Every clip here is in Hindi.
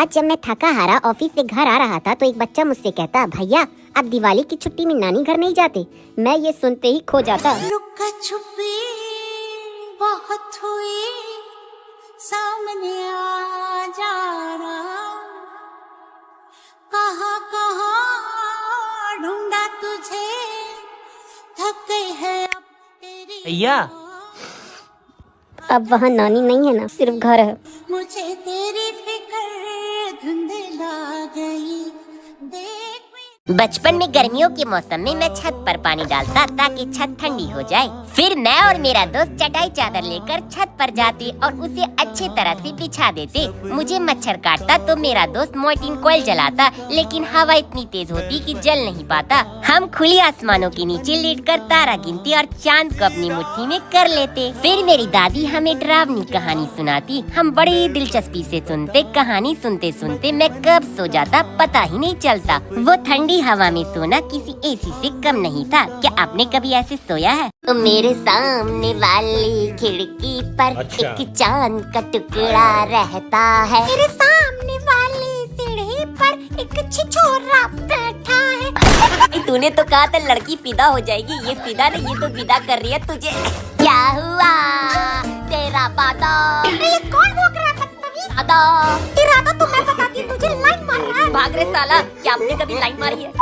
आज जब मैं थका हारा ऑफिस से घर आ रहा था तो एक बच्चा मुझसे कहता, भैया आप दिवाली की छुट्टी में नानी घर नहीं जाते? मैं ये सुनते ही खो जाता। लुका छुपी बहुत हुई, सामने आ जाना, कहाँ ढूंढा तुझे, थक गई है अब तेरी। भैया अब वहाँ नानी नहीं है ना, सिर्फ घर है। मुझे तेरी फिक्र धुंधला गई, देख बचपन में गर्मियों के मौसम में मैं छत पर पानी डालता ताकि छत ठंडी हो जाए। फिर मैं और मेरा दोस्त चटाई चादर लेकर छत पर जाते और उसे अच्छे तरह से बिछा देते। मुझे मच्छर काटता तो मेरा दोस्त मोर्टीन कॉइल जलाता, लेकिन हवा इतनी तेज होती कि जल नहीं पाता। हम खुली आसमानों के नीचे लेटकर तारा गिनते और चांद को अपनी मुट्ठी में कर लेते। फिर मेरी दादी हमें डरावनी कहानी सुनाती। हम बड़ी दिलचस्पी से सुनते। कहानी सुनते सुनते मैं कब सो जाता पता ही नहीं चलता। वो ठंडी हवा में सोना किसी एसी से कम नहीं था। क्या आपने कभी ऐसे सोया है? तो मेरे सामने वाली खिड़की पर एक चांद का टुकड़ा रहता है। मेरे सामने वाली सीढ़ी पर एक छिछोरा बैठा है। तूने तो कहा था लड़की फिदा हो जाएगी, ये फिदा नहीं, ये तो विदा कर रही है तुझे। क्या हुआ तेरा वादा? ये कौन भौंक रहा है बदतमीज? इरादा तो मैं बताती, तुझे लाइन मार रहा है। भाग रे साला, क्या आपने कभी लाइन मारी है?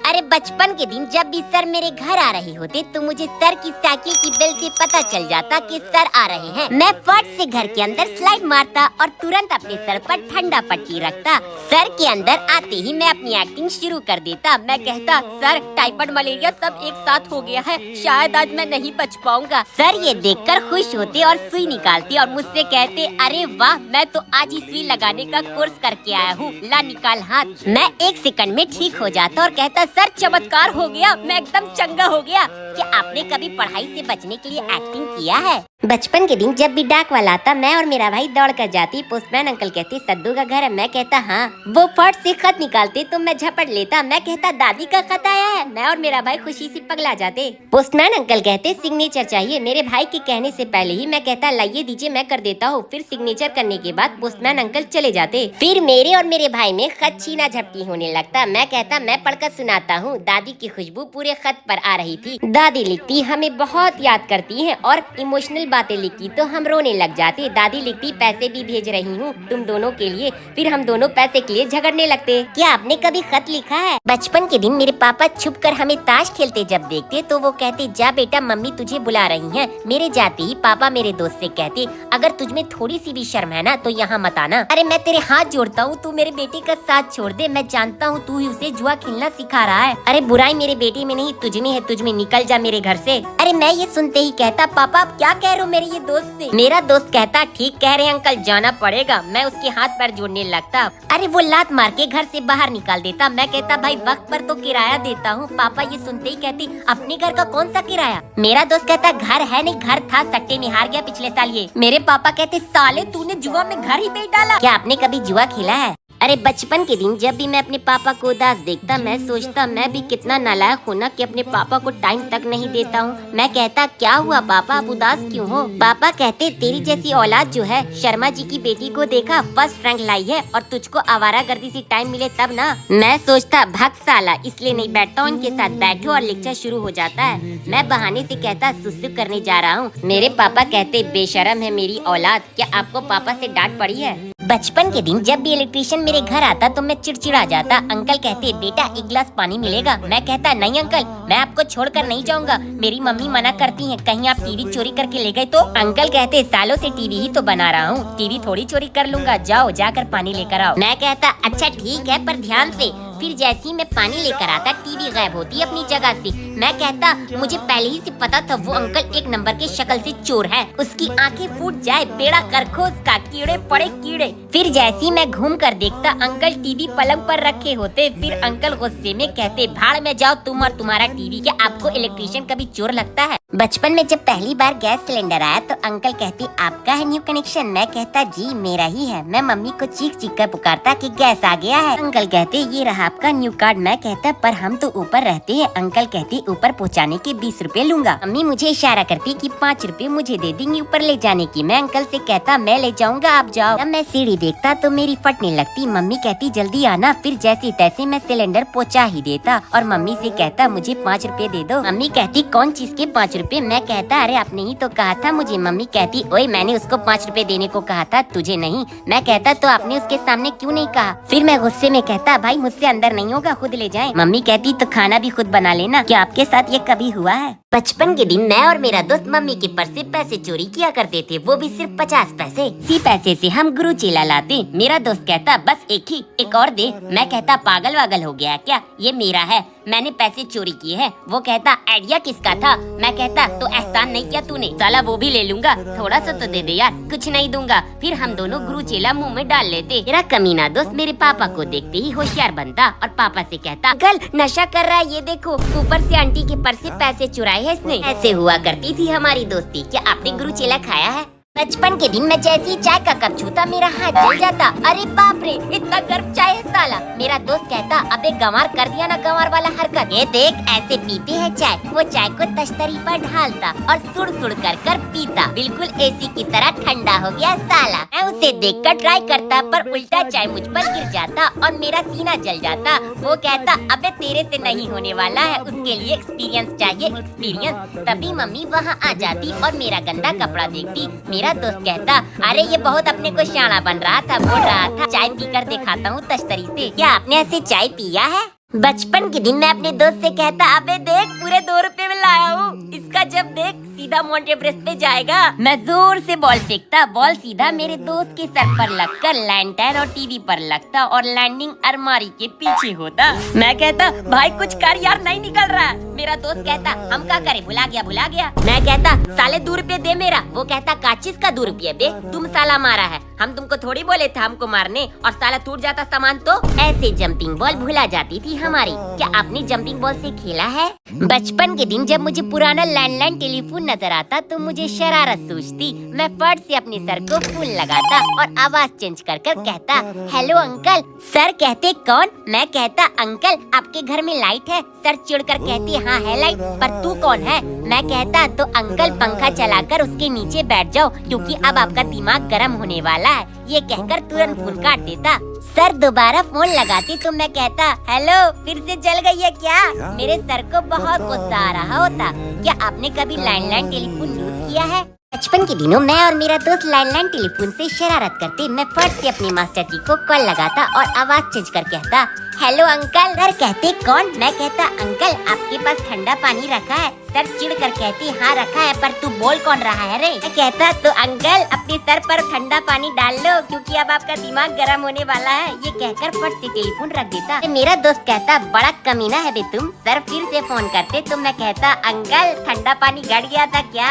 अरे बचपन के दिन जब भी सर मेरे घर आ रहे होते तो मुझे सर की साइकिल की बेल से पता चल जाता कि सर आ रहे हैं। मैं फट से घर के अंदर स्लाइड मारता और तुरंत अपने सर पर ठंडा पट्टी रखता। सर के अंदर आते ही मैं अपनी एक्टिंग शुरू कर देता। मैं कहता, सर टाइफाइड मलेरिया सब एक साथ हो गया है, शायद आज मैं नहीं बच पाऊंगा। सर ये देखकर खुश होते और सुई निकालते और मुझसे कहते, अरे वाह, मैं तो आज ही सुई लगाने का कोर्स करके आया हूँ, ला निकाल हाथ। मैं 1 सेकंड में ठीक हो जाता और कहता, सर चमत्कार हो गया, मैं एकदम चंगा हो गया। क्या आपने कभी पढ़ाई से बचने के लिए एक्टिंग किया है? बचपन के दिन जब भी डाक वाला आता मैं और मेरा भाई दौड़ कर जाती। पोस्टमैन अंकल कहते, सद्दू का घर है? मैं कहता हाँ। वो फट से खत निकालते तो मैं झपट लेता। मैं कहता, दादी का खत आया है। मैं और मेरा भाई खुशी से पगला जाते। पोस्टमैन अंकल कहते, सिग्नेचर चाहिए। मेरे भाई के कहने से पहले ही मैं कहता, लाइए दीजिए, मैं कर देता हूँ। फिर सिग्नेचर करने के बाद पोस्टमैन अंकल चले जाते। फिर मेरे और मेरे भाई में खत छीना झपटी होने लगता। मैं कहता, मैं पढ़कर सुनाता हूँ। दादी की खुशबू पूरे खत पर आ रही थी। दादी लिखती, हमें बहुत याद करती है, और इमोशनल बातें लिखती तो हम रोने लग जाते। दादी लिखती, पैसे भी भेज रही हूँ तुम दोनों के लिए। फिर हम दोनों पैसे के लिए झगड़ने लगते। क्या आपने कभी खत लिखा है? बचपन के दिन मेरे पापा छुपकर हमें ताश खेलते जब देखते तो वो कहते, जा बेटा मम्मी तुझे बुला रही हैं। मेरे जाते ही पापा मेरे दोस्त से कहते, अगर तुझमें थोड़ी सी भी शर्म है ना तो यहाँ मत आना। अरे मैं तेरे हाथ जोड़ता हूँ, तू मेरे बेटे का साथ छोड़ दे। मैं जानता हूँ तू ही उसे जुआ खेलना सिखा रहा है। अरे बुराई मेरे बेटे में नहीं तुझ में है, तुझ में, निकल जा मेरे घर से। अरे मैं ये सुनते ही कहता, पापा आप क्या कह रहे हो मेरे ये दोस्त से? मेरा दोस्त कहता, ठीक कह रहे हैं अंकल, जाना पड़ेगा। मैं उसके हाथ पैर जोड़ने लगता। अरे वो लात मार के घर से बाहर निकाल देता। मैं कहता, भाई वक्त पर तो किराया देता हूँ। पापा ये सुनते ही कहती, अपने घर का कौन सा किराया? मेरा दोस्त कहता, घर है नहीं, घर था, सट्टे में हार गया पिछले साल ये। मेरे पापा कहते, साले तूने जुआ में घर ही बेच डाला। क्या आपने कभी जुआ खेला है? अरे बचपन के दिन जब भी मैं अपने पापा को उदास देखता मैं सोचता, मैं भी कितना नालायक हूँ ना कि अपने पापा को टाइम तक नहीं देता हूँ। मैं कहता, क्या हुआ पापा, आप उदास क्यों हो? पापा कहते, तेरी जैसी औलाद जो है, शर्मा जी की बेटी को देखा, फर्स्ट रैंक लाई है, और तुझको आवारागर्दी से टाइम मिले तब ना। मैं सोचता, भग साला, इसलिए नहीं बैठता हूँ इनके साथ। बैठो और लेक्चर शुरू हो जाता है। मैं बहाने से कहता, सुसु करने जा रहा हूँ। मेरे पापा कहते, बेशरम है मेरी औलाद, क्या आपको पापा से डांट पड़ी है? बचपन के दिन जब भी इलेक्ट्रिशियन मेरे घर आता तो मैं चिड़चिड़ा जाता। अंकल कहते, बेटा 1 गिलास पानी मिलेगा? मैं कहता, नहीं अंकल, मैं आपको छोड़कर नहीं जाऊंगा, मेरी मम्मी मना करती हैं, कहीं आप टीवी चोरी करके ले गए तो? अंकल कहते, सालों से टीवी ही तो बना रहा हूँ, टीवी थोड़ी चोरी कर लूंगा, जाओ जाकर पानी लेकर आओ। मैं कहता, अच्छा ठीक है पर ध्यान से। फिर जैसे ही मैं पानी लेकर आता टीवी गायब होती अपनी जगह से। मैं कहता, मुझे पहले ही से पता था वो अंकल 1 नंबर के शक्ल से चोर है, उसकी आंखें फूट जाए, बेड़ा करखो उसका, कीड़े पड़े कीड़े। फिर जैसे ही मैं घूम कर देखता अंकल टीवी पलंग पर रखे होते। फिर अंकल गुस्से में कहते, भाड़ में जाओ तुम और तुम्हारा टीवी। क्या आपको इलेक्ट्रिशियन कभी चोर लगता है? बचपन में जब पहली बार गैस सिलेंडर आया तो अंकल कहते आपका है न्यू कनेक्शन। मैं कहता जी मेरा ही है। मैं मम्मी को चीख चीख कर पुकारता कि गैस आ गया है। अंकल कहते ये रहा आपका न्यू कार्ड। मैं कहता पर हम तो ऊपर रहते हैं। अंकल कहते ऊपर पहुँचाने के 20 रुपए लूंगा। मम्मी मुझे इशारा करती कि 5 रुपए मुझे दे देंगी ऊपर ले जाने की। मैं अंकल से कहता मैं ले जाऊंगा आप जाओ। जब मैं सीढ़ी देखता तो मेरी फटने लगती। मम्मी कहती जल्दी आना। फिर जैसे तैसे मैं सिलेंडर पहुँचा ही देता और मम्मी से कहता मुझे 5 रुपए दे दो। मम्मी कहती कौन चीज के 5 रुपए। मैं कहता अरे आपने ही तो कहा था मुझे। मम्मी कहती ओए मैंने उसको 5 रुपए देने को कहा था तुझे नहीं। मैं कहता तो आपने उसके सामने क्यों नहीं कहा। फिर मैं गुस्से में कहता भाई मुझसे अंदर नहीं होगा खुद ले जाएं। मम्मी कहती तो खाना भी खुद बना लेना। क्या आपके साथ ये कभी हुआ है। बचपन के दिन मैं और मेरा दोस्त मम्मी के पर्स से पैसे चोरी किया करते थे, वो भी सिर्फ 50 पैसे। इसी पैसे से हम गुरु चेला लाते। मेरा दोस्त कहता बस एक और दे। मैं कहता पागल वागल हो गया क्या, ये मेरा है, मैंने पैसे चोरी किए हैं। वो कहता आइडिया किसका था। मैं कहता तो एहसान नहीं किया तूने, साला वो भी ले लूंगा, थोड़ा सा तो दे दे यार। कुछ नहीं दूंगा। फिर हम दोनों गुरु चेला मुंह में डाल लेते। मेरा कमीना दोस्त मेरे पापा को देखते ही होशियार बनता और पापा से कहता अंकल नशा कर रहा है ये देखो, ऊपर से आंटी के पर्स से पैसे चुराए हैं इसने। ऐसे हुआ करती थी हमारी दोस्ती। क्या आपने गुरु चेला खाया है। बचपन के दिन मैं जैसे ही चाय का कप छूता मेरा हाथ जल जाता। अरे बाप रे इतना गर्म चाय है साला। मेरा दोस्त कहता अबे गंवार कर दिया ना गंवार वाला हरकत। ये देख ऐसे पीते हैं चाय। वो चाय को तश्तरी पर ढालता और सुड़ सुड़ कर पीता। बिल्कुल एसी की तरह ठंडा हो गया साला। मैं उसे देखकर ट्राई करता पर उल्टा चाय मुझ पर गिर जाता और मेरा सीना जल जाता। वो कहता अबे तेरे से नहीं होने वाला है, उसके लिए एक्सपीरियंस चाहिए एक्सपीरियंस। तभी मम्मी वहाँ आ जाती और मेरा गंदा कपड़ा देखती। मेरा दोस्त कहता अरे ये बहुत अपने को शाना बन रहा था, बोल रहा था चाय पीकर दिखाता हूँ तश्तरी से। क्या आपने ऐसे चाय पिया है। बचपन के दिन मैं अपने दोस्त से कहता अबे देख पूरे 2 रुपए में लाया हूँ, इसका जब देख सीधा माउंट एवरेस्ट पे जाएगा। मैं जोर से बॉल फेंकता, बॉल सीधा मेरे दोस्त के सर पर लगकर लैंटर्न और टीवी पर लगता और लैंडिंग अलमारी के पीछे होता। मैं कहता भाई कुछ कर यार नहीं निकल रहा। मेरा दोस्त कहता हम क्या करें, भुला गया। मैं कहता साले 2 रुपए दे मेरा। वो कहता काचिस का 2 रुपये बे, तुम साला मारा है, हम तुमको थोड़ी बोले थे हमको मारने, और साला टूट जाता सामान तो। ऐसे जंपिंग बॉल भुला जाती थी हमारी। क्या आपने जंपिंग बॉल से खेला है। बचपन के दिन जब मुझे पुराना लैंडलाइन टेलीफोन नजर आता तो मुझे शरारत सूझती। मैं फट से अपने सर को फोन लगाता और आवाज चेंज कर कहता हेलो अंकल। सर कहते कौन। मैं कहता अंकल आपके घर में लाइट है। सर चिढ़कर कहते हाँ है लाइट, पर तू कौन है। मैं कहता तो अंकल पंखा चलाकर उसके नीचे बैठ जाओ क्योंकि अब आपका दिमाग गर्म होने वाला है। ये कहकर तुरंत फोन काट देता। सर दोबारा फोन लगाती तो मैं कहता हेलो फिर से जल गई है क्या। मेरे सर को बहुत गुस्सा आ रहा होता। क्या आपने कभी लैंडलाइन टेलीफोन यूज किया है। बचपन के दिनों मैं और मेरा दोस्त लैंडलाइन टेलीफोन से शरारत करते। मैं फट से अपने मास्टर जी को कॉल लगाता और आवाज चेंज कर कहता हेलो अंकल। सर कहते कौन। मैं कहता अंकल आपके पास ठंडा पानी रखा है। सर चिढ़ कर कहती हाँ रखा है, पर तू बोल कौन रहा है रे। मैं कहता तो अंकल अपने सर पर ठंडा पानी डाल लो क्योंकि अब आपका दिमाग गर्म होने वाला है। ये कहकर फट से टेलीफोन रख देता। मेरा दोस्त कहता बड़ा कमीना है बे तुम। सर फिर से फोन करते तो मैं कहता अंकल ठंडा पानी घट गया था क्या।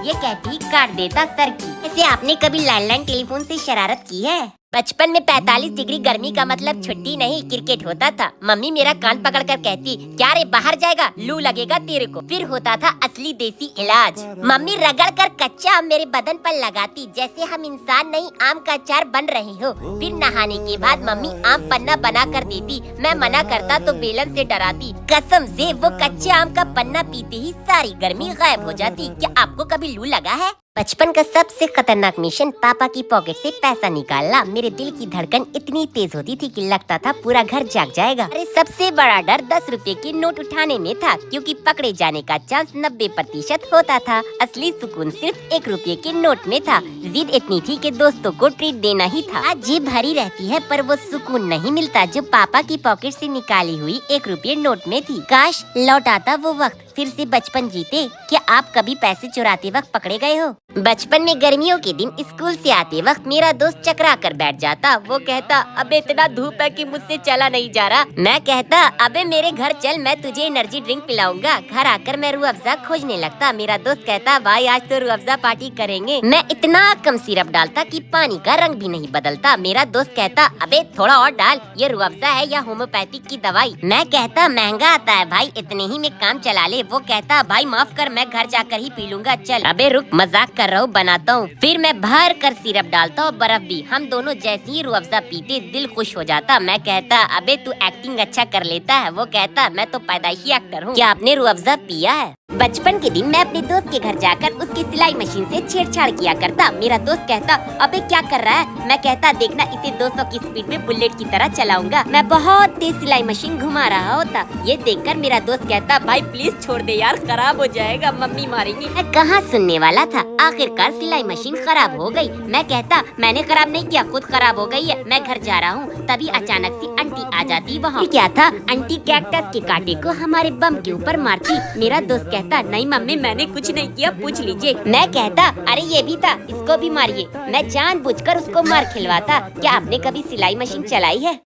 ये कहती काट देता सर की। ऐसे आपने कभी लैंडलाइन टेलीफोन से शरारत की है। बचपन में 45 डिग्री गर्मी का मतलब छुट्टी नहीं क्रिकेट होता था। मम्मी मेरा कान पकड़कर कहती क्या रे बाहर जाएगा, लू लगेगा तेरे को। फिर होता था असली देसी इलाज। मम्मी रगड़ कर कच्चा आम मेरे बदन पर लगाती जैसे हम इंसान नहीं आम का अचार बन रहे हो। फिर नहाने के बाद मम्मी आम पन्ना बना कर देती। मैं मना करता तो बेलन से डराती। कसम से वो कच्चे आम का पन्ना पीते ही सारी गर्मी गायब हो जाती। क्या आपको कभी लू लगा है। बचपन का सबसे खतरनाक मिशन पापा की पॉकेट से पैसा निकालना। मेरे दिल की धड़कन इतनी तेज होती थी कि लगता था पूरा घर जाग जाएगा। अरे सबसे बड़ा डर 10 रुपए के नोट उठाने में था क्योंकि पकड़े जाने का चांस 90% होता था। असली सुकून सिर्फ 1 रुपए के नोट में था। जिद इतनी थी कि दोस्तों को ट्रीट देना ही था। आज जेब भरी रहती है पर वो सुकून नहीं मिलता जो पापा की पॉकेट से निकाली हुई 1 रुपए नोट में थी। काश लौट आता वो वक्त, फिर से बचपन जीते। क्या आप कभी पैसे चुराते वक्त पकड़े गए हो। बचपन में गर्मियों के दिन स्कूल से आते वक्त मेरा दोस्त चकरा कर बैठ जाता। वो कहता अबे इतना धूप है कि मुझसे चला नहीं जा रहा। मैं कहता अबे मेरे घर चल, मैं तुझे एनर्जी ड्रिंक पिलाऊंगा। घर आकर मैं रूह अफ़ज़ा खोजने लगता। मेरा दोस्त कहता भाई आज तो रूह अफ़ज़ा पार्टी करेंगे। मैं इतना कम सिरप डालता कि पानी का रंग भी नहीं बदलता। मेरा दोस्त कहता अबे थोड़ा और डाल, ये रूह अफ़ज़ा है या होम्योपैथिक की दवाई। मैं कहता महंगा आता है भाई, इतने ही में काम चला ले। वो कहता भाई माफ कर, मैं घर जाकर ही पी लूंगा। चल अबे रुक, मजाक कर रहा हूँ, बनाता हूँ। फिर मैं भर कर सिरप डालता और बर्फ भी। हम दोनों जैसे ही रूह अफ़ज़ा पीते दिल खुश हो जाता। मैं कहता अबे तू एक्टिंग अच्छा कर लेता है। वो कहता मैं तो पैदाइशी एक्टर हूँ। क्या आपने रूह अफ़ज़ा पिया है? बचपन के दिन मैं अपने दोस्त के घर जाकर उसकी सिलाई मशीन से छेड़छाड़ किया करता। मेरा दोस्त कहता अबे क्या कर रहा है? मैं कहता देखना इसे 200 की स्पीड में बुलेट की तरह चलाऊंगा। मैं बहुत तेज सिलाई मशीन घुमा रहा होता। ये देखकर मेरा दोस्त कहता भाई प्लीज छोड़ दे यार, खराब हो जाएगा, मम्मी मारेंगी। मैं कहाँ सुनने वाला था, आखिरकार सिलाई मशीन खराब हो गई। मैं कहता मैंने खराब नहीं किया, खुद खराब हो गई है, मैं घर जा रहा हूँ। तभी अचानक से आंटी आ जाती वहाँ। क्या था, आंटी कैक्टस के कांटे को हमारे बम के ऊपर मारती। मेरा दोस्त कहता नहीं मम्मी मैंने कुछ नहीं किया, पूछ लीजिए। मैं कहता अरे ये भी था, इसको भी मारिए। मैं जानबूझकर उसको मार खिलवाता। क्या आपने कभी सिलाई मशीन चलाई है?